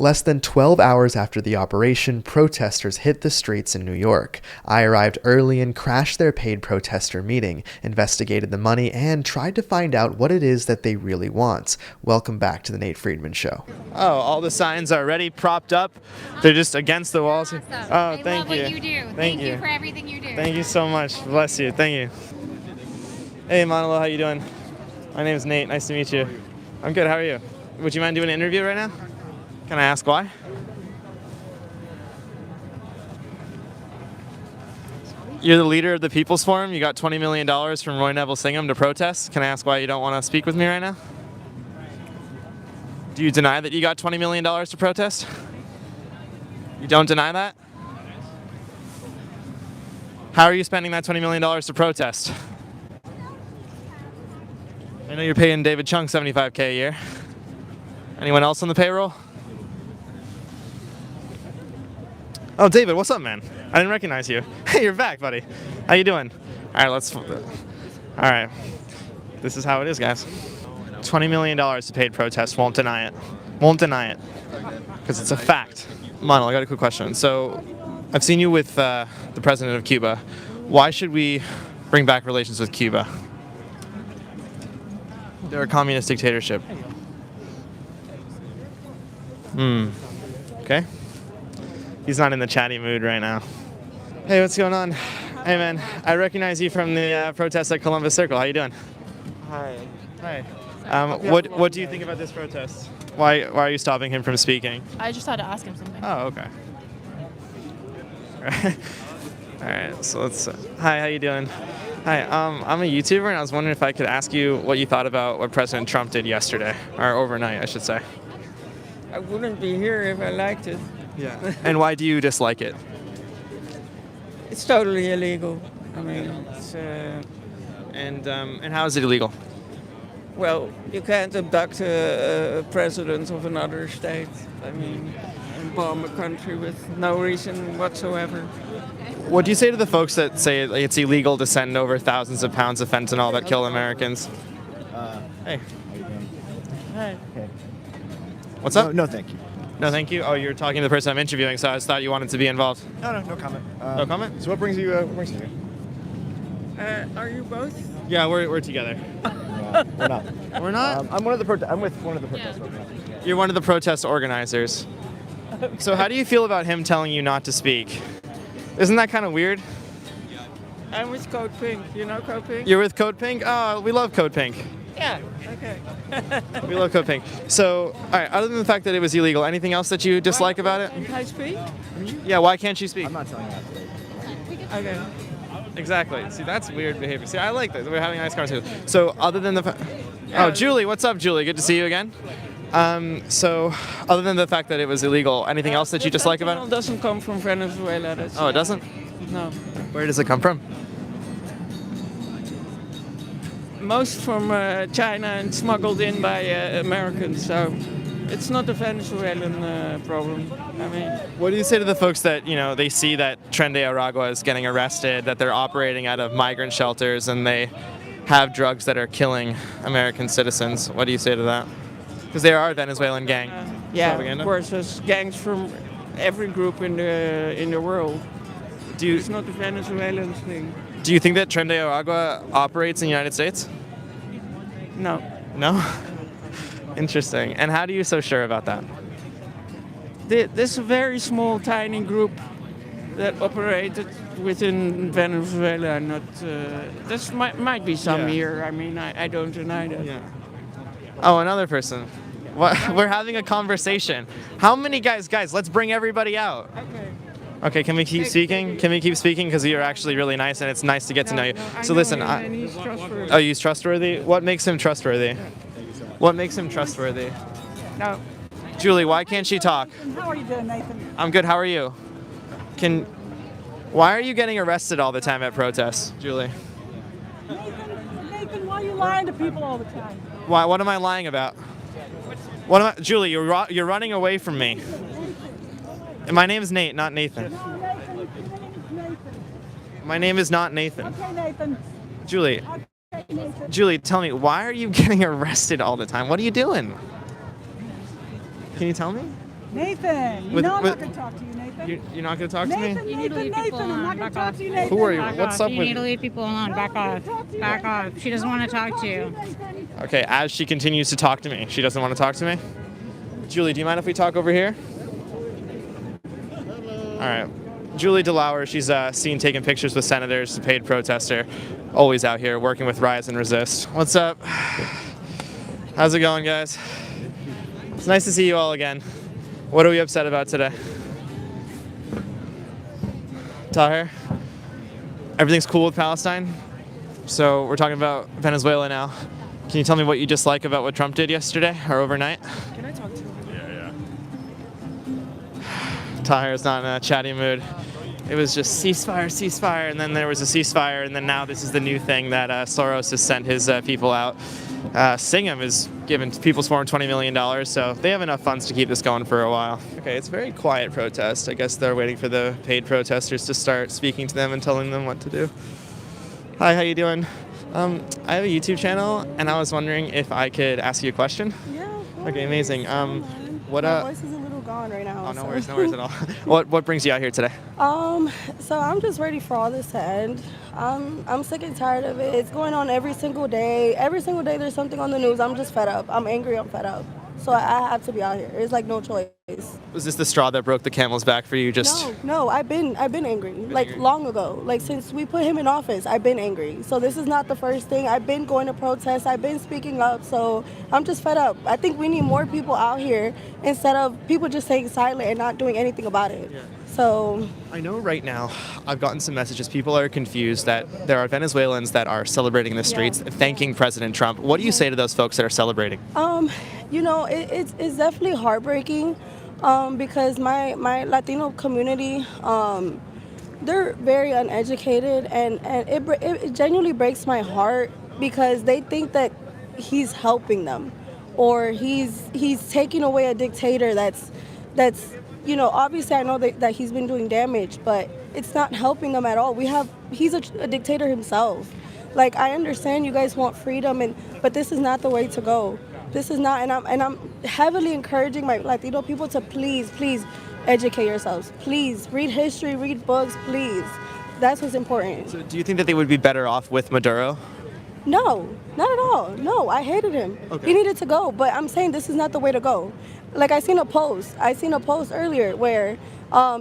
Less than 12 hours after the operation, protesters hit the streets in New York. I arrived early and crashed their paid protester meeting, investigated the money, and tried to find out what it is that they really want. Welcome back to the Nate Friedman Show. Oh, all the signs are already propped up. They're just against the walls. Awesome. Oh, thank love you. What you do. Thank you for everything you do. Thank you so much. Bless you. Thank you. Hey, Manolo, how you doing? My name is Nate. Nice to meet you. I'm good. How are you? Would you mind doing an interview right now? Can I ask why? You're the leader of the People's Forum. You got $20 million from Roy Neville Singham to protest. Can I ask why you don't want to speak with me right now? Do you deny that you got $20 million to protest? You don't deny that? How are you spending that $20 million to protest? I know you're paying David Chung $75K a year. Anyone else on the payroll? Oh, David, what's up, man? I didn't recognize you. Hey, you're back, buddy. How you doing? All right, all right. This is how it is, guys. $20 million to paid protest. Won't deny it. Won't deny it. Because it's a fact. Monel, I got a quick question. So, I've seen you with the president of Cuba. Why should we bring back relations with Cuba? They're a communist dictatorship. Okay. He's not in the chatty mood right now. Hey, what's going on? Hey, man. I recognize you from the protest at Columbus Circle. How you doing? Hi. Hi. What do you think about this protest? Why are you stopping him from speaking? I just had to ask him something. Oh, okay. All right. So let's. Hi. How you doing? Hi. I'm a YouTuber, and I was wondering if I could ask you what you thought about what President Trump did yesterday, or overnight, I should say. I wouldn't be here if I liked it. Yeah. And why do you dislike it? It's totally illegal. I mean, it's, And how is it illegal? well, you can't abduct a president of another state. I mean, and bomb a country with no reason whatsoever. What do you say to the folks that say it's illegal to send over thousands of pounds of fentanyl that kill Americans? Hey. How you doing? Hi. Okay. What's up? No, thank you. No, thank you. Oh, you're talking to the person I'm interviewing, so I just thought you wanted to be involved. No comment. No comment? So what brings you here? Are you both? Yeah, we're together. We're not. We're not? I'm with one of the protest organizers. You're one of the protest organizers. So how do you feel about him telling you not to speak? Isn't that kind of weird? I'm with Code Pink. You know Code Pink? You're with Code Pink? Oh, we love Code Pink. Yeah. Okay. We love Code Pink. So, all right, other than the fact that it was illegal, anything else that you dislike about it? Can I speak? Yeah, why can't you speak? I'm not telling you that. Okay. Exactly. See, that's weird behavior. See, I like this. We're having a nice conversation. So, other than the Oh, Julie, what's up, Julie? Good to see you again. So, other than the fact that it was illegal, anything else that you dislike about It it? doesn't come from Venezuela. That's Oh, it doesn't? No. Where does it come from? Most from China and smuggled in by Americans. So it's not a Venezuelan problem. I mean, What do you say to the folks that, they see that Tren de Aragua is getting arrested, that they're operating out of migrant shelters, and they have drugs that are killing American citizens? What do you say to that? Because they are a Venezuelan gang. yeah, Propaganda? of course, there's gangs from every group in the world. It's not a Venezuelan thing. Do you think that Tren de Aragua operates in the United States? No. No? Interesting. And how are you so sure about that? There's a very small, tiny group that operated within Venezuela. Not. This might be some Yeah. here. I mean, I don't deny that. Yeah. Oh, another person. What? We're having a conversation. How many guys? Let's bring everybody out. Okay. Okay, can we keep speaking? Can we keep speaking? Because you're actually really nice, and it's nice to get to know you. So listen, And he's trustworthy. oh, he's trustworthy? What makes him trustworthy? What makes him trustworthy? No. Julie, why can't she talk? How are you doing, Nathan? I'm good, how are you? Why are you getting arrested all the time at protests, Julie? Nathan, why are you lying to people all the time? Why? What am I lying about? Julie, you're running away from me. My name is Nate, not Nathan. No, Nathan, your name is Nathan. My name is not Nathan. Okay, Nathan. Julie, Okay, Nathan. Julie, tell me, why are you getting arrested all the time? What are you doing? Can you tell me? Nathan, you With- know I'm with- not going to talk to you, Nathan. You're not going to talk to Nathan, me? You need to leave people I'm alone. not going Back to talk off. to you, Nathan. Who are you? Back What's off. up You with need to leave people alone. Back off. Back off. She doesn't want to talk to you. Okay, as she continues to talk to me, she doesn't want to talk to me? Julie, do you mind if we talk over here? All right. Julie DeLauer, she's seen taking pictures with senators, a paid protester, always out here working with Rise and Resist. What's up? How's it going, guys? It's nice to see you all again. What are we upset about today? Tahir? Everything's cool with Palestine? So we're talking about Venezuela now. Can you tell me what you dislike about what Trump did yesterday or overnight? Can I talk to him? Tahir's not in a chatty mood. It was just ceasefire, and then there was a ceasefire, and then now this is the new thing that Soros has sent his people out. Singham is giving People's Forum $20 million, so they have enough funds to keep this going for a while. Okay, it's a very quiet protest. I guess they're waiting for the paid protesters to start speaking to them and telling them what to do. Hi, how you doing? I have a YouTube channel, and I was wondering if I could ask you a question. Yeah. Okay, amazing. What My voice is a little gone right now. Oh, no so. worries at all. What brings you out here today? So I'm just ready for all this to end. I'm sick and tired of it. It's going on every single day. Every single day there's something on the news. I'm just fed up. I'm angry. I'm fed up. So I have to be out here. It's like no choice. Was this the straw that broke the camel's back for you? No. I've been angry. Like long ago. Like since we put him in office, I've been angry. So this is not the first thing. I've been going to protests. I've been speaking up. So I'm just fed up. I think we need more people out here instead of people just staying silent and not doing anything about it. Yeah. So I know right now I've gotten some messages. People are confused that there are Venezuelans that are celebrating in the streets, thanking President Trump. What do you say to those folks that are celebrating? It's definitely heartbreaking because my Latino community, they're very uneducated, and it genuinely breaks my heart because they think that he's helping them or he's taking away a dictator that's obviously I know that he's been doing damage, but it's not helping them at all. He's a dictator himself. Like, I understand you guys want freedom, but this is not the way to go. This is not, and I'm heavily encouraging my Latino people to please educate yourselves. Please read history, read books, please. That's what's important. So do you think that they would be better off with Maduro? No, not at all. No, I hated him. Okay. He needed to go, but I'm saying this is not the way to go. Like I seen a post earlier where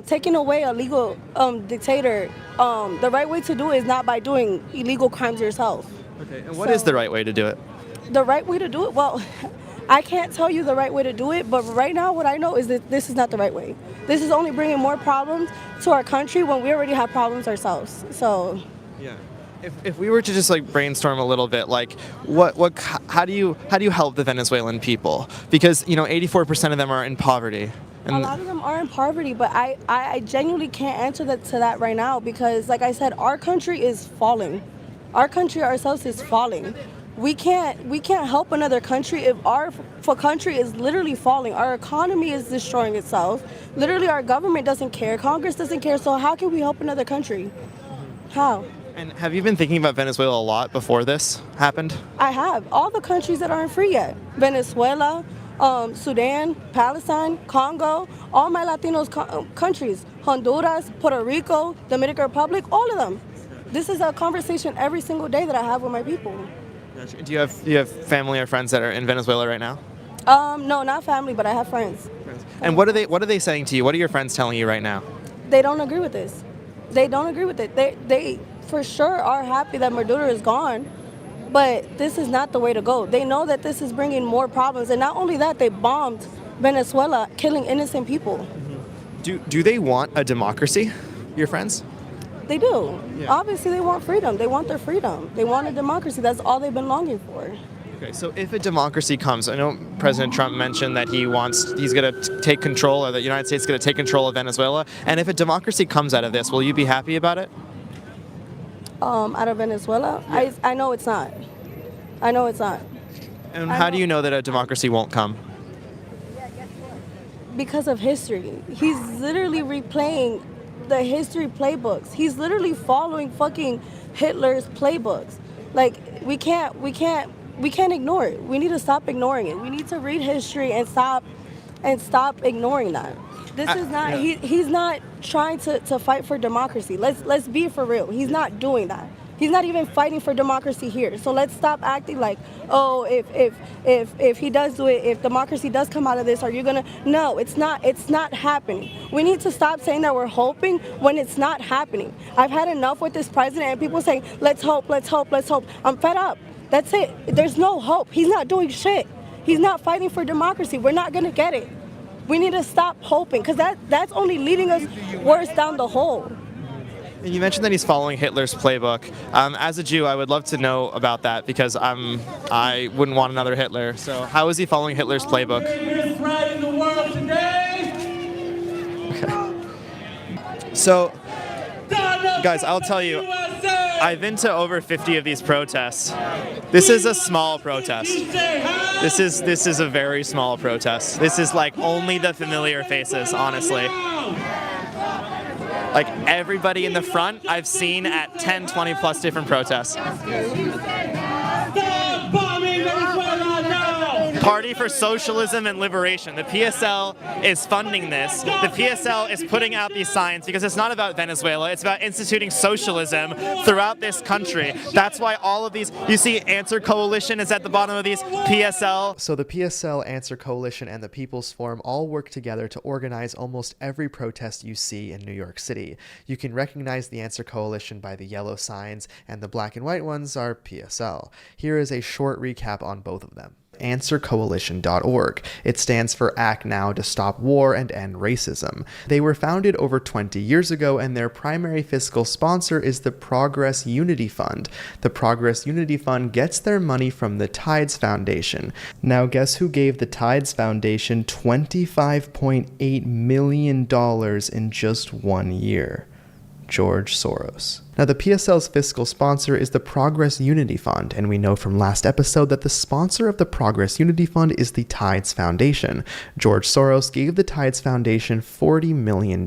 taking away a legal dictator, the right way to do it is not by doing illegal crimes yourself. Okay, and what is the right way to do it? The right way to do it? Well, I can't tell you the right way to do it, but right now what I know is that this is not the right way. This is only bringing more problems to our country when we already have problems ourselves. So Yeah. If we were to just like brainstorm a little bit, like how do you help the Venezuelan people? Because 84% of them are in poverty. a lot of them are in poverty, but I genuinely can't answer to that right now because, like I said, our country is falling. Our country ourselves is falling. We can't help another country if our country is literally falling. Our economy is destroying itself. Literally, our government doesn't care. Congress doesn't care. So how can we help another country? How? And have you been thinking about Venezuela a lot before this happened? I have. All the countries that aren't free yet. Venezuela, Sudan, Palestine, Congo, all my Latinos countries. Honduras, Puerto Rico, Dominican Republic, all of them. This is a conversation every single day that I have with my people. Do you have family or friends that are in Venezuela right now? No, not family, but I have friends. And what are they saying to you? What are your friends telling you right now? They don't agree with this. They don't agree with it. They for sure are happy that Maduro is gone, but this is not the way to go. They know that this is bringing more problems, and not only that, they bombed Venezuela, killing innocent people. Do they want a democracy, your friends? They do. Yeah. Obviously, they want freedom. They want their freedom. They want a democracy. That's all they've been longing for. Okay, so if a democracy comes, I know President Trump mentioned that he's going to take control, or the United States is going to take control of Venezuela. And if a democracy comes out of this, will you be happy about it? Out of Venezuela, Yeah. I know it's not. I know it's not. And I how know- do you know that a democracy won't come? Because of history. He's literally replaying the history playbooks. He's literally following fucking Hitler's playbooks. Like, we can't ignore it. We need to stop ignoring it. We need to read history and stop and stop ignoring that. This is not he's not trying to fight for democracy. Let's be for real. He's not doing that. He's not even fighting for democracy here. So let's stop acting like, oh, if he does do it, if democracy does come out of this, are you gonna? No, it's not happening. We need to stop saying that we're hoping when it's not happening. I've had enough with this president and people saying, let's hope, let's hope, let's hope. I'm fed up. That's it. There's no hope. He's not doing shit. He's not fighting for democracy. We're not gonna get it. We need to stop hoping, because that's only leading us worse down the hole. You mentioned that he's following Hitler's playbook. As a Jew, I would love to know about that because I wouldn't want another Hitler. So how is he following Hitler's playbook? Okay. So, guys, I'll tell you, I've been to over 50 of these protests. This is a small protest. This is a very small protest. This is like only the familiar faces, honestly. Like everybody in the front I've seen at 10, 20 plus different protests. Party for Socialism and Liberation. The PSL is funding this. The PSL is putting out these signs because it's not about Venezuela, it's about instituting socialism throughout this country. That's why all of these, you see Answer Coalition is at the bottom of these, PSL. So the PSL, Answer Coalition, and the People's Forum all work together to organize almost every protest you see in New York City. You can recognize the Answer Coalition by the yellow signs, and the black and white ones are PSL. Here is a short recap on both of them. AnswerCoalition.org. It stands for Act Now to Stop War and End Racism. They were founded over 20 years ago, and their primary fiscal sponsor is the Progress Unity Fund. The Progress Unity Fund gets their money from the Tides Foundation. Now, guess who gave the Tides Foundation $25.8 million in just 1 year? George Soros. Now, the PSL's fiscal sponsor is the Progress Unity Fund, and we know from last episode that the sponsor of the Progress Unity Fund is the Tides Foundation. George Soros gave the Tides Foundation $40 million,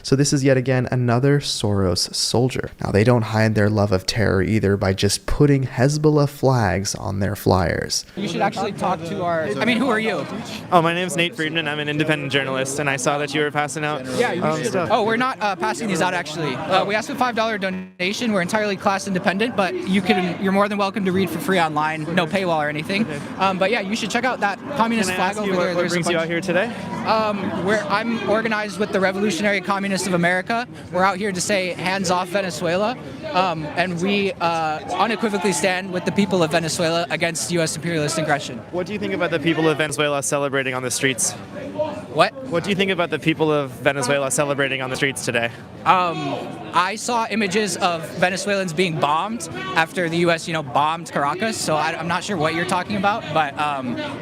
so this is yet again another Soros soldier. Now, they don't hide their love of terror either by just putting Hezbollah flags on their flyers. You should actually talk to our... I mean, who are you? Oh, my name's Nate Friedman. I'm an independent journalist, and I saw that you were passing out stuff. Oh, we're not passing these out, actually. We asked for $5 donation. We're entirely class independent, but you're more than welcome to read for free online, no paywall or anything. But yeah, you should check out that communist flag over there. What brings you out here today? I'm organized with the Revolutionary Communists of America. We're out here to say hands off Venezuela, and we unequivocally stand with the people of Venezuela against U.S. imperialist aggression. What do you think about the people of Venezuela celebrating on the streets? What? What do you think about the people of Venezuela celebrating on the streets today? I saw images of Venezuelans being bombed after the U.S., bombed Caracas. So I'm not sure what you're talking about, but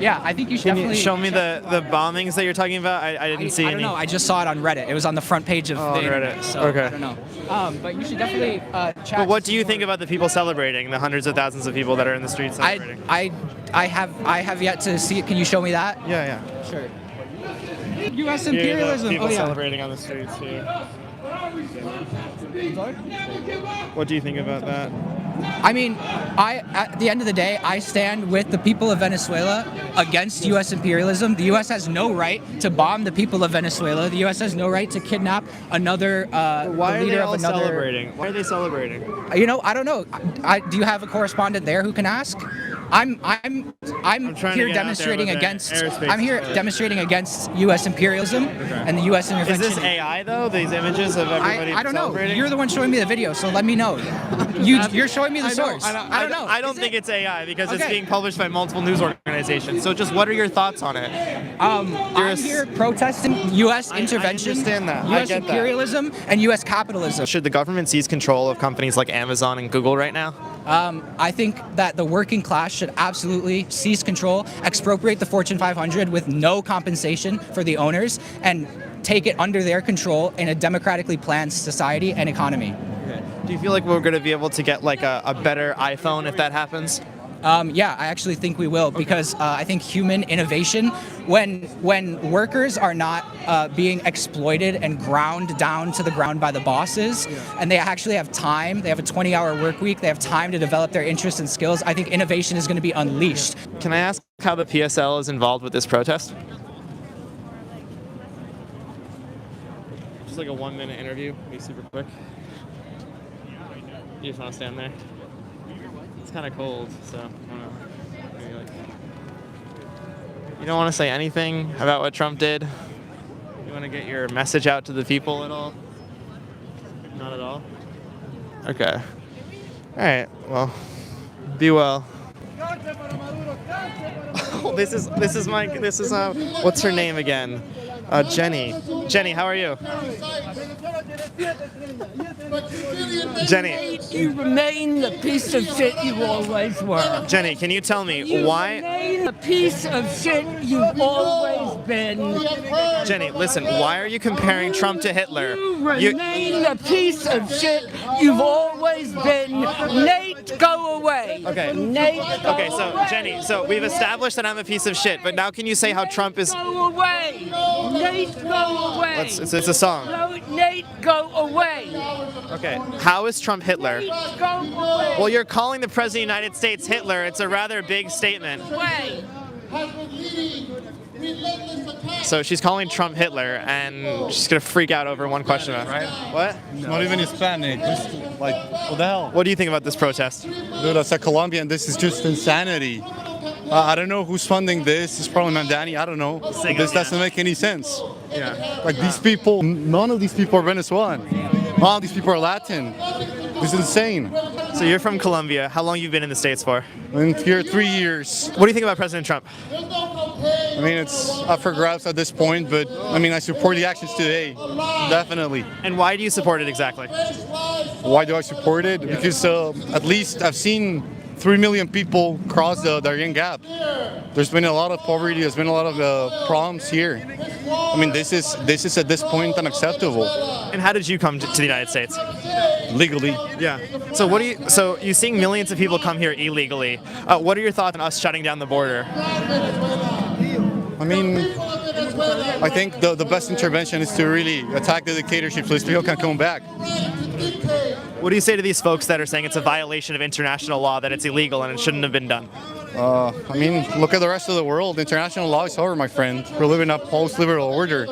yeah, I think you should definitely show me the bombings that you're talking about. I didn't see any. I don't know. I just saw it on Reddit. It was on the front page of the internet. So okay. I don't know. But you should definitely chat. But what do you think about the people celebrating? The hundreds of thousands of people that are in the streets celebrating. I have yet to see it. Can you show me that? Yeah. Sure. U.S. imperialism. People celebrating on the streets here. What do you think about that? I mean, at the end of the day, I stand with the people of Venezuela against U.S. imperialism. The U.S. has no right to bomb the people of Venezuela. The U.S. has no right to kidnap another Why the leader are they of all another. Celebrating? Why are they celebrating? I don't know. Do you have a correspondent there who can ask? I'm here demonstrating against. I'm here demonstrating against U.S. imperialism and the U.S. intervention. Is this AI though? These images of everybody I don't know. celebrating? You're the one showing me the video, so let me know. You're showing me the source. I don't know. I don't think it's AI because it's being published by multiple news organizations. So just what are your thoughts on it? I'm here protesting U.S. intervention, I understand that. U.S. imperialism, and U.S. capitalism. Should the government seize control of companies like Amazon and Google right now? I think that the working class should absolutely seize control, expropriate the Fortune 500 with no compensation for the owners, and take it under their control in a democratically planned society and economy. Do you feel like we're going to be able to get like a better iPhone if that happens? Yeah, I actually think we will, because I think human innovation, when workers are not being exploited and ground down to the ground by the bosses, and they actually have time, they have a 20-hour work week, they have time to develop their interests and skills, I think innovation is going to be unleashed. Can I ask how the PSL is involved with this protest? Just like a 1-minute interview. Be super quick. You just want to stand there? It's kind of cold, so I don't know. Maybe like... You don't want to say anything about what Trump did? You want to get your message out to the people at all? Not at all? Okay. Alright, well, be well. Oh, this is what's her name again? Jenny. Jenny, how are you? Jenny. You remain the piece of shit you always were. Jenny, can you tell me You why? remain the piece of shit you've always been. Jenny, listen, why are you comparing Trump to Hitler? You remain the piece of shit you've always been. Nate, go away. Okay. Nate, go Okay, so away. Jenny, so we've established that I'm a piece of shit, but now can you say how Trump is... Go away. Nate, go away. It's a song. No, Nate, go away. Okay, how is Trump Hitler? Nate, go away. Well, you're calling the President of the United States Hitler. It's a rather big statement. Away. So she's calling Trump Hitler, and she's gonna freak out over one question about it. What? It's not even Hispanic. Just like, what the hell? What do you think about this protest? Dude, that's a Colombian. This is just insanity. I don't know who's funding this. It's probably Mandani. I don't know. This doesn't make any sense. Yeah. Like these people, none of these people are Venezuelan. All these people are Latin. This is insane. So you're from Colombia. How long you been in the States for? I'm here 3 years. What do you think about President Trump? I mean, it's up for grabs at this point, but I mean, I support the actions today. Definitely. And why do you support it exactly? Why do I support it? Because at least I've seen 3 million people cross the Darien Gap. There's been a lot of poverty. There's been a lot of problems here. I mean, this is at this point unacceptable. And how did you come to the United States? Legally. Yeah. So what do you? So you're seeing millions of people come here illegally. What are your thoughts on us shutting down the border? I mean, I think the best intervention is to really attack the dictatorship so these people can come back. What do you say to these folks that are saying it's a violation of international law, that it's illegal and it shouldn't have been done? I mean, look at the rest of the world. International law is over, my friend. We're living a post-liberal order.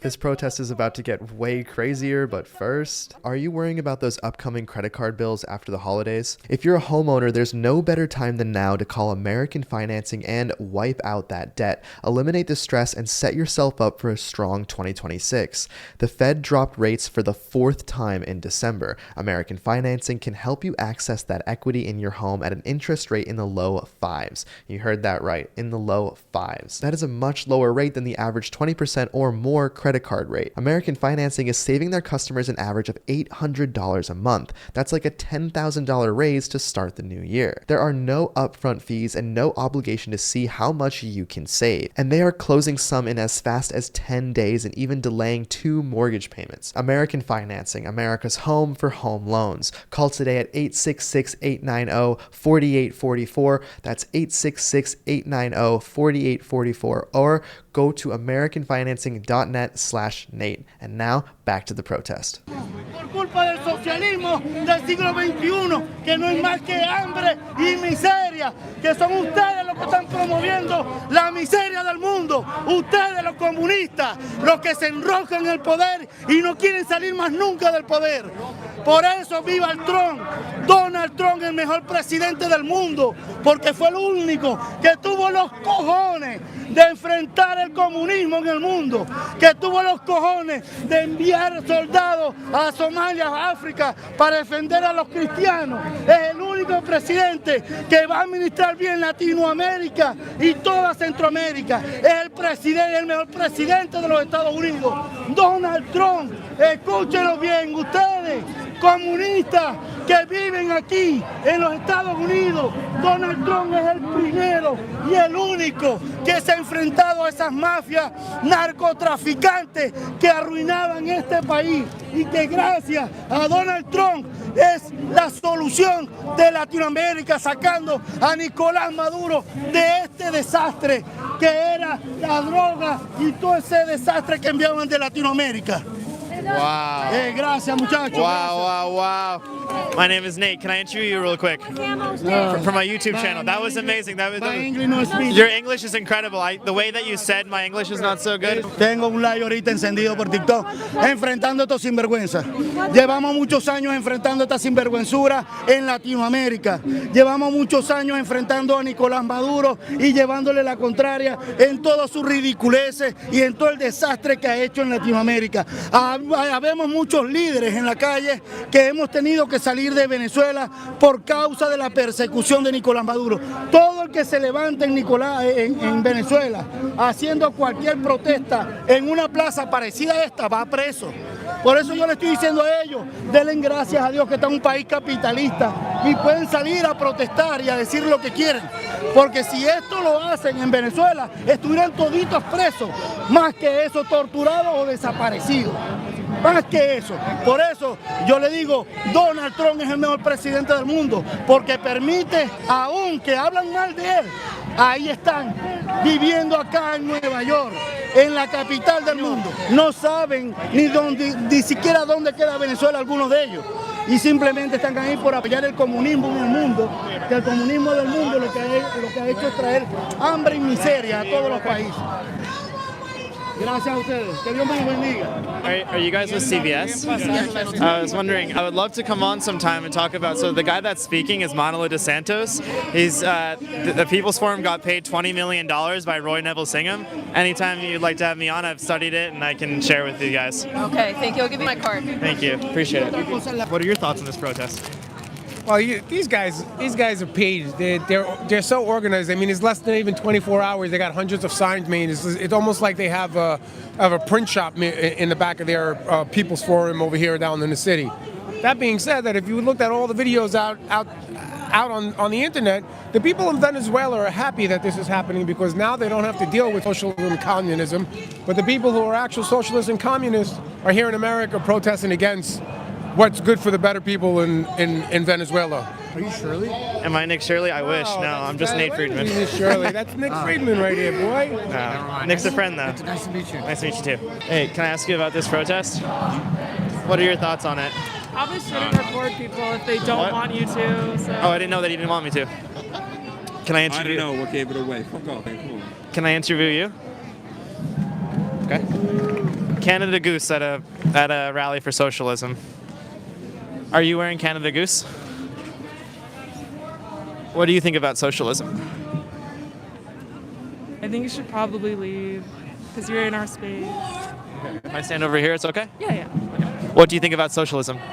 This protest is about to get way crazier, but first, are you worrying about those upcoming credit card bills after the holidays? If you're a homeowner, there's no better time than now to call American Financing and wipe out that debt. Eliminate the stress and set yourself up for a strong 2026. The Fed dropped rates for the 4th time in December. American Financing can help you access that equity in your home at an interest rate in the low 5s. You heard that right, in the low 5s. That is a much lower rate than the average 20% or more credit card rate. American Financing is saving their customers an average of $800 a month. That's like a $10,000 raise to start the new year. There are no upfront fees and no obligation to see how much you can save. And they are closing some in as fast as 10 days and even delaying 2 mortgage payments. American Financing, America's home for home loans. Call today at 866-890-4844. That's 866-890-4844, or go to americanfinancing.net/Nate. And now, back to the protest. Por culpa del socialismo del siglo XXI, que no es más que hambre y miseria, que son ustedes los que están promoviendo la miseria del mundo, ustedes los comunistas, los que se enroscan en el poder y no quieren salir más nunca del poder. Por eso viva el Trump, Donald Trump, el mejor presidente del mundo, porque fue el único que tuvo los cojones de enfrentar el comunismo en el mundo, que tuvo los cojones de enviar soldados a Somalia, a África, para defender a los cristianos. Es el único presidente que va a administrar bien Latinoamérica y toda Centroamérica. Es el presidente, el mejor presidente de los Estados Unidos, Donald Trump. Escúchenlo bien, ustedes, comunistas que viven aquí en los Estados Unidos, Donald Trump es el primero y el único que se ha enfrentado a esas mafias narcotraficantes que arruinaban este país, y que gracias a Donald Trump es la solución de Latinoamérica, sacando a Nicolás Maduro de este desastre que era la droga y todo ese desastre que enviaban de Latinoamérica. Wow. Gracias, muchachos. Wow, wow, wow. My name is Nate. Can I interview you real quick? For my YouTube channel. That was amazing. Your English is incredible. The way that you said my English is not so good. Tengo un live ahorita encendido por TikTok, enfrentando estos sinvergüenzas. Llevamos muchos años enfrentando esta sinvergüenzura en Latinoamérica. Llevamos muchos años enfrentando a Nicolás Maduro y llevándole la contraria en todas sus ridiculeces y en todo el desastre que ha hecho en Latinoamérica. Habemos muchos líderes en la calle que hemos tenido que salir de Venezuela por causa de la persecución de Nicolás Maduro. Todo el que se levante en Venezuela haciendo cualquier protesta en una plaza parecida a esta va preso. Por eso yo le estoy diciendo a ellos, denle gracias a Dios que está en un país capitalista y pueden salir a protestar y a decir lo que quieren. Porque si esto lo hacen en Venezuela, estuvieran toditos presos, más que eso, torturados o desaparecidos. Más que eso. Por eso yo le digo, Donald Trump es el mejor presidente del mundo, porque permite, aún que hablan mal de él, ahí están, viviendo acá en Nueva York, en la capital del mundo. No saben ni siquiera dónde queda Venezuela algunos de ellos. Y simplemente están ahí por apoyar el comunismo en el mundo, que el comunismo del mundo lo que ha hecho es traer hambre y miseria a todos los países. Gracias a ustedes. Que Dios me los bendiga. Are you guys with CBS? I was wondering, I would love to come on sometime and talk about, so the guy that's speaking is Manolo DeSantos. He's, the People's Forum got paid $20 million by Roy Neville Singham. Anytime you'd like to have me on, I've studied it and I can share with you guys. Okay, thank you. I'll give you my card. Thank you. Appreciate it. What are your thoughts on this protest? Well, these guys are paid. They're so organized. I mean, it's less than even 24 hours. They got hundreds of signs made. It's almost like they have a print shop in the back of their People's Forum over here down in the city. That being said, that if you looked at all the videos out on the internet, the people in Venezuela are happy that this is happening because now they don't have to deal with socialism and communism. But the people who are actual socialists and communists are here in America protesting against what's good for the better people in Venezuela. Are you Shirley? Am I Nick Shirley? I wish. No, I'm just Nate Friedman. Nick Shirley. That's Nick Friedman right here, boy. No, Nick's a friend, though. Nice to meet you. Nice to meet you, too. Hey, can I ask you about this protest? What are your thoughts on it? Probably shouldn't record people if they don't want you to. So. Oh, I didn't know that he didn't want me to. Can I interview? I don't know what gave it away. Fuck off, man. Come on. Can I interview you? Okay. Canada Goose at a rally for socialism. Are you wearing Canada Goose? What do you think about socialism? I think you should probably leave because you're in our space. Okay. If I stand over here, it's okay? Yeah. Okay. What do you think about socialism? Do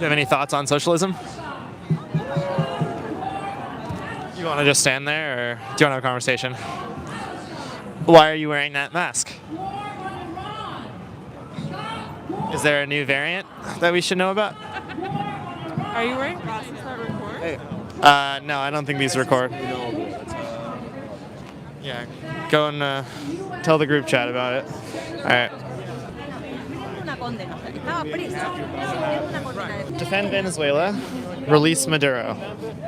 you have any thoughts on socialism? You want to just stand there, or do you want to have a conversation? Why are you wearing that mask? Is there a new variant that we should know about? Are you wearing glasses that record? Hey. No, I don't think these record. Yeah, go and tell the group chat about it. All right. Defend Venezuela, release Maduro.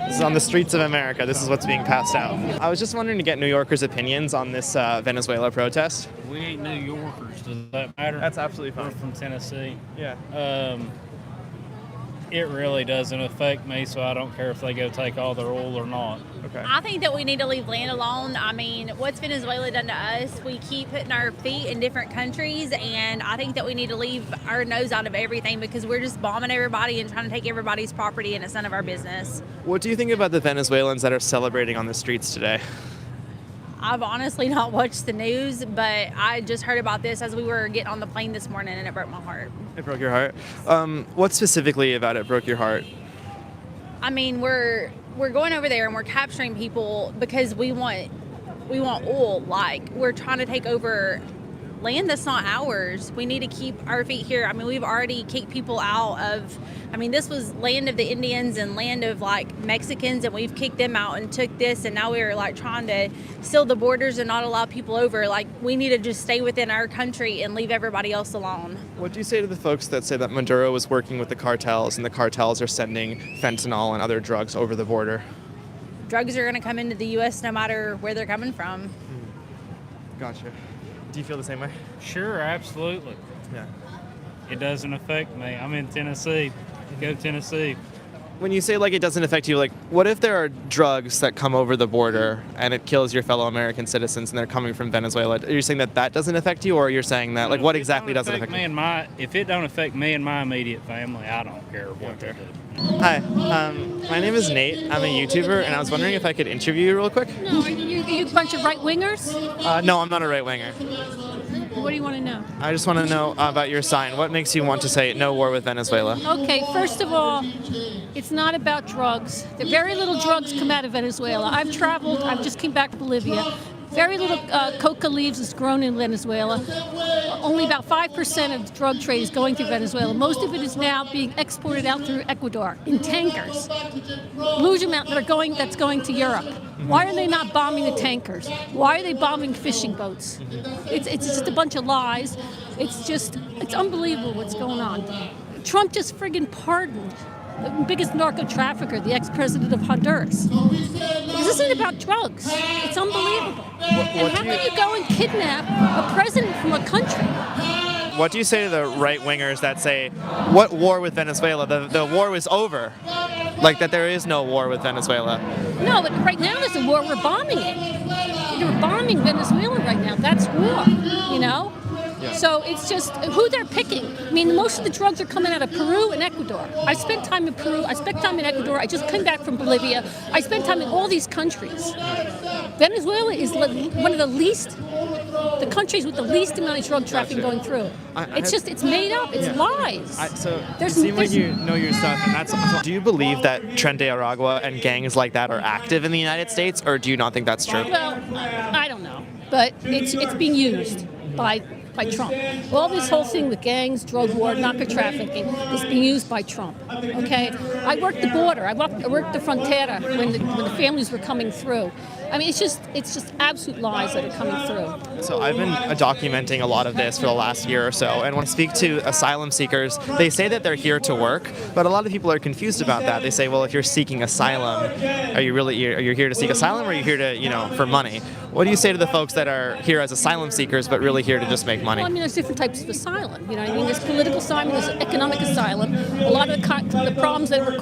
This is on the streets of America. This is what's being passed out. I was just wondering to get New Yorkers' opinions on this Venezuela protest. We ain't New Yorkers. Does that matter? That's absolutely fine. We're from Tennessee. Yeah. It really doesn't affect me, so I don't care if they go take all their oil or not. Okay. I think that we need to leave land alone. I mean, what's Venezuela done to us? We keep putting our feet in different countries, and I think that we need to leave our nose out of everything because we're just bombing everybody and trying to take everybody's property, and it's none of our business. What do you think about the Venezuelans that are celebrating on the streets today? I've honestly not watched the news, but I just heard about this as we were getting on the plane this morning, and it broke my heart. It broke your heart? What specifically about it broke your heart? I mean, we're going over there and we're capturing people because we want oil. Like, we're trying to take over land that's not ours. We need to keep our feet here. I mean, we've already kicked people out of, I mean, this was land of the Indians and land of like Mexicans, and we've kicked them out and took this, and now we're like trying to seal the borders and not allow people over. Like, we need to just stay within our country and leave everybody else alone. What do you say to the folks that say that Maduro was working with the cartels and the cartels are sending fentanyl and other drugs over the border? Drugs are going to come into the U.S. no matter where they're coming from. Gotcha. Do you feel the same way? Sure, absolutely. Yeah. It doesn't affect me. I'm in Tennessee. Go Tennessee. When you say like it doesn't affect you, like what if there are drugs that come over the border and it kills your fellow American citizens and they're coming from Venezuela? Are you saying that that doesn't affect you, or you're saying that like what exactly doesn't affect me you? and my if it don't affect me and my immediate family, I don't care what they do. Hi, my name is Nate. I'm a YouTuber, and I was wondering if I could interview you real quick. No, are you a bunch of right wingers? No, I'm not a right winger. What do you want to know? I just want to know about your sign. What makes you want to say no war with Venezuela? Okay, first of all, it's not about drugs. Very little drugs come out of Venezuela. I've traveled, I just came back from Bolivia. Very little coca leaves is grown in Venezuela. Only about 5% of the drug trade is going through Venezuela. Most of it is now being exported out through Ecuador in tankers. Huge amount that's going to Europe. Why are they not bombing the tankers? Why are they bombing fishing boats? It's just a bunch of lies. It's unbelievable what's going on. Trump just friggin' pardoned the biggest narco trafficker, the ex-president of Honduras. This isn't about drugs. It's unbelievable. And how can you go and kidnap a president from a country? What do you say to the right wingers that say, what war with Venezuela? The war was over. Like that there is no war with Venezuela. No, but right now there's a war. We're bombing it. They're bombing Venezuela right now. That's war, you know? Yeah. So it's just who they're picking. I mean, most of the drugs are coming out of Peru and Ecuador. I spent time in Peru. I spent time in Ecuador. I just came back from Bolivia. I spent time in all these countries. Venezuela is one of the countries with the least amount of drug trafficking going through. It's made up. It's lies. You seem like you know your stuff, and that's. Do you believe that Tren de Aragua and gangs like that are active in the United States, or do you not think that's true? Well, I don't know, but it's being used by Trump. All this whole thing with gangs, drug war, narco trafficking is being used by Trump. Okay, I worked the border. I worked the frontera when the families were coming through. I mean, it's just absolute lies that are coming through. So I've been documenting a lot of this for the last year or so, and when I speak to asylum seekers, they say that they're here to work, but a lot of people are confused about that. They say, well, if you're seeking asylum, are you here to seek asylum, or are you here to, for money? What do you say to the folks that are here as asylum seekers, but really here to just make money? Well, I mean, there's different types of asylum. You know what I mean? There's political asylum, there's economic asylum. A lot of the problems that were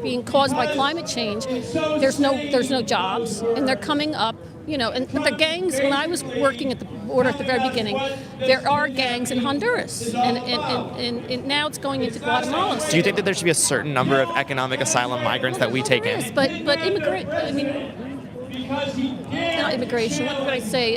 being caused by climate change, there's no jobs, and they're coming up. But the gangs, when I was working at the border at the very beginning, there are gangs in Honduras, and now it's going into Guatemala. Do you think that there should be a certain number of economic asylum migrants that we take in? But not immigration, what would I say?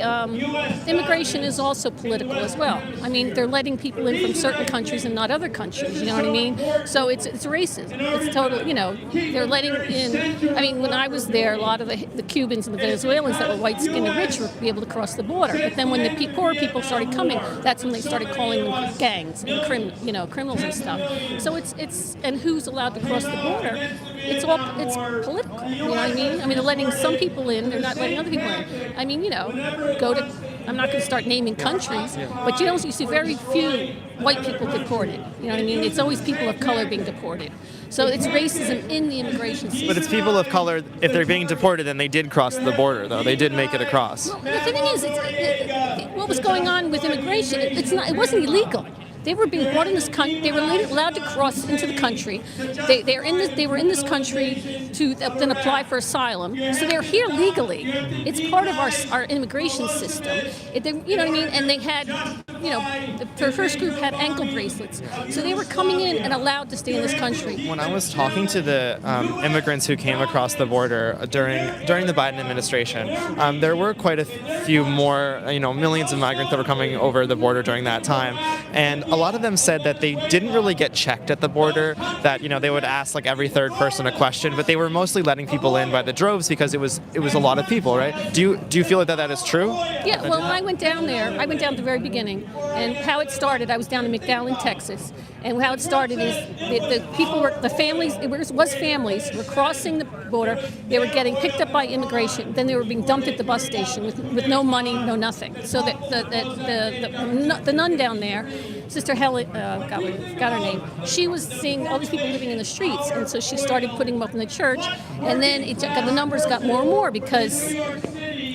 Immigration is also political as well. I mean, they're letting people in from certain countries and not other countries, you know what I mean? So it's racism. It's total, they're letting in, I mean, when I was there, a lot of the Cubans and the Venezuelans that were white-skinned and rich would be able to cross the border. But then when the poor people started coming, that's when they started calling them gangs and criminals and stuff. So and who's allowed to cross the border? It's political, you know what I mean? I mean, they're letting some people in, they're not letting other people in. I mean, I'm not going to start naming countries, but you see very few white people deported. You know what I mean? It's always people of color being deported. So it's racism in the immigration system. But it's people of color, if they're being deported, then they did cross the border, though. They did make it across. Well, the thing is, what was going on with immigration, it wasn't illegal. They were being brought in this country. They were allowed to cross into the country. They were in this country to then apply for asylum. So they're here legally. It's part of our immigration system. You know what I mean? And they had, the first group had ankle bracelets. So they were coming in and allowed to stay in this country. When I was talking to the immigrants who came across the border during the Biden administration, there were quite a few more, millions of migrants that were coming over the border during that time, and a lot of them said that they didn't really get checked at the border, that they would ask like every third person a question, but they were mostly letting people in by the droves because it was a lot of people, right? Do you feel like that is true? Yeah, well, when I went down there, I went down at the very beginning, and how it started, I was down in McAllen, Texas, and how it started is the families were crossing the border, they were getting picked up by immigration, then they were being dumped at the bus station with no money, no nothing. So the nun down there, Sister Helen, forgot her name, she was seeing all these people living in the streets, and so she started putting them up in the church, and then the numbers got more and more because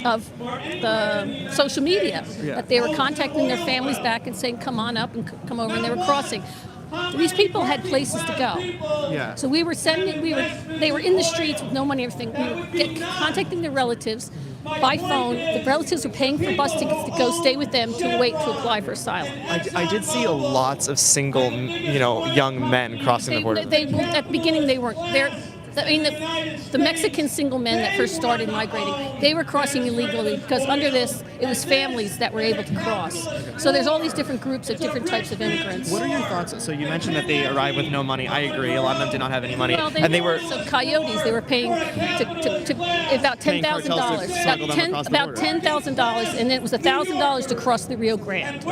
of the social media, that they were contacting their families back and saying, come on up and come over, and they were crossing. These people had places to go. Yeah. So they were in the streets with no money, everything. We were contacting their relatives by phone. The relatives were paying for bus tickets to go stay with them to wait to apply for asylum. I did see lots of single, young men crossing the border. At the beginning, they weren't there. I mean, the Mexican single men that first started migrating, they were crossing illegally because under this, it was families that were able to cross. So there's all these different groups of different types of immigrants. What are your thoughts? So you mentioned that they arrived with no money. I agree. A lot of them did not have any money. Well, and they were also coyotes. They were paying to about $10,000. About $10,000, and then it was $1,000 to cross the Rio Grande.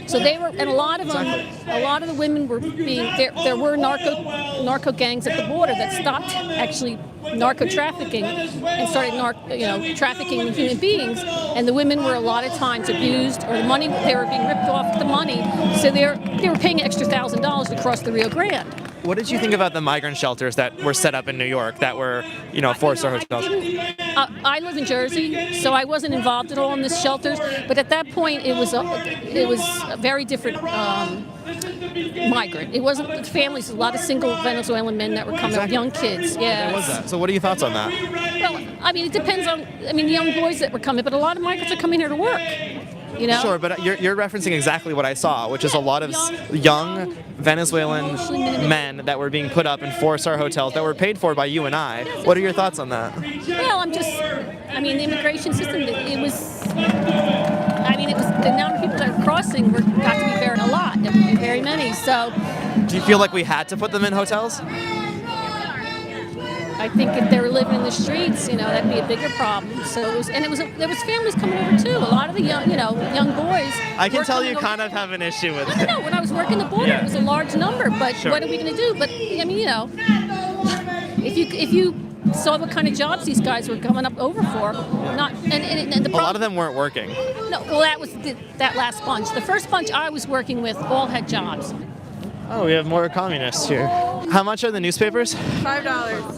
So they were, and a lot of them, a lot of the women were being there were narco gangs at the border that stopped actually narco trafficking and started trafficking human beings, and the women were a lot of times abused, or the money, they were being ripped off the money, so they were paying an extra $1,000 to cross the Rio Grande. What did you think about the migrant shelters that were set up in New York that were, four-star hotels? I live in Jersey, so I wasn't involved at all in the shelters. But at that point, it was a very different migrant. It wasn't families. A lot of single Venezuelan men that were coming with young kids. Yeah. What was that? So what are your thoughts on that? Well, I mean, it depends on. I mean, the young boys that were coming, but a lot of migrants are coming here to work. Sure, but you're referencing exactly what I saw, which is a lot of young Venezuelan men that were being put up in four-star hotels that were paid for by you and I. What are your thoughts on that? Well, the immigration system, it was the number of people that were crossing got to be a lot, very many, so. Do you feel like we had to put them in hotels? I think if they were living in the streets, that'd be a bigger problem. So there was families coming over too. A lot of the young boys. I can tell you kind of have an issue with it. No, when I was working the border, it was a large number. But what are we going to do? But if you saw what kind of jobs these guys were coming up over for, a lot of them weren't working. No, well, that was that last bunch. The first bunch I was working with all had jobs. Oh, we have more communists here. How much are the newspapers? $5.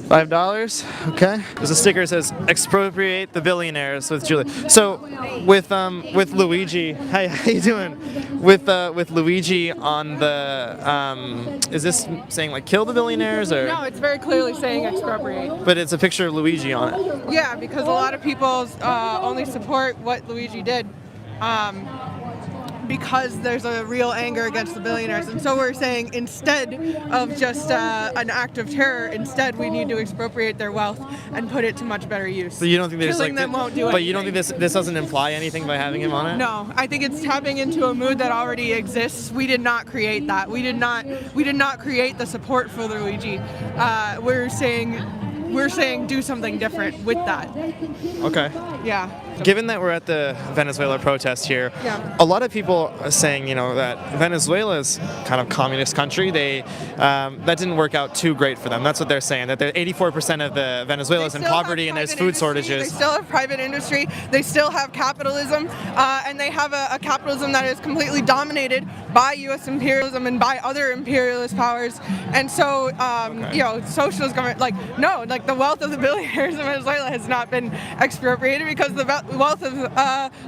$5? Okay. There's a sticker that says "Expropriate the billionaires" with Julie. So, with Luigi, hi, how you doing? With Luigi on the, is this saying like "kill the billionaires" or? No, it's very clearly saying expropriate. But it's a picture of Luigi on it. Yeah, because a lot of people only support what Luigi did. Because there's a real anger against the billionaires. And so we're saying instead of just an act of terror, instead we need to expropriate their wealth and put it to much better use. So you don't think there's Killing them won't do anything. But you don't think this doesn't imply anything by having him on it? No, I think it's tapping into a mood that already exists. We did not create that. We did not create the support for Luigi. We're saying do something different with that. Okay. Yeah. Given that we're at the Venezuela protest here, a lot of people are saying, that Venezuela's kind of communist country. That didn't work out too great for them. That's what they're saying. That 84% of the Venezuela's in poverty and there's food shortages. They still have private industry. They still have capitalism, and they have a capitalism that is completely dominated by U.S. imperialism and by other imperialist powers. And so, socialist government, the wealth of the billionaires in Venezuela has not been expropriated because the wealth of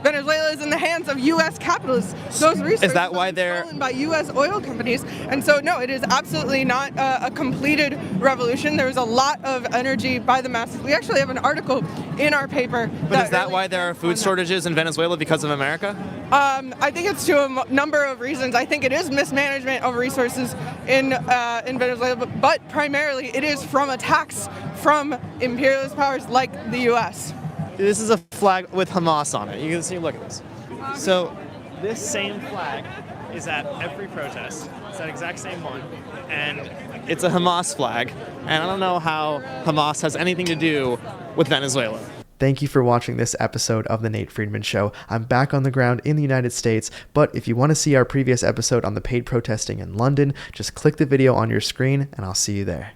Venezuela is in the hands of U.S. capitalists. Those resources is that why they're stolen by U.S. oil companies? And so, no, it is absolutely not a completed revolution. There was a lot of energy by the masses. We actually have an article in our paper. But is that why there are food shortages in Venezuela because of America? I think it's to a number of reasons. I think it is mismanagement of resources in Venezuela, but primarily it is from attacks from imperialist powers like the U.S. This is a flag with Hamas on it. You can see, look at this. So this same flag is at every protest. It's that exact same one. And it's a Hamas flag. And I don't know how Hamas has anything to do with Venezuela. Thank you for watching this episode of The Nate Friedman Show. I'm back on the ground in the United States, but if you want to see our previous episode on the paid protesting in London, just click the video on your screen and I'll see you there.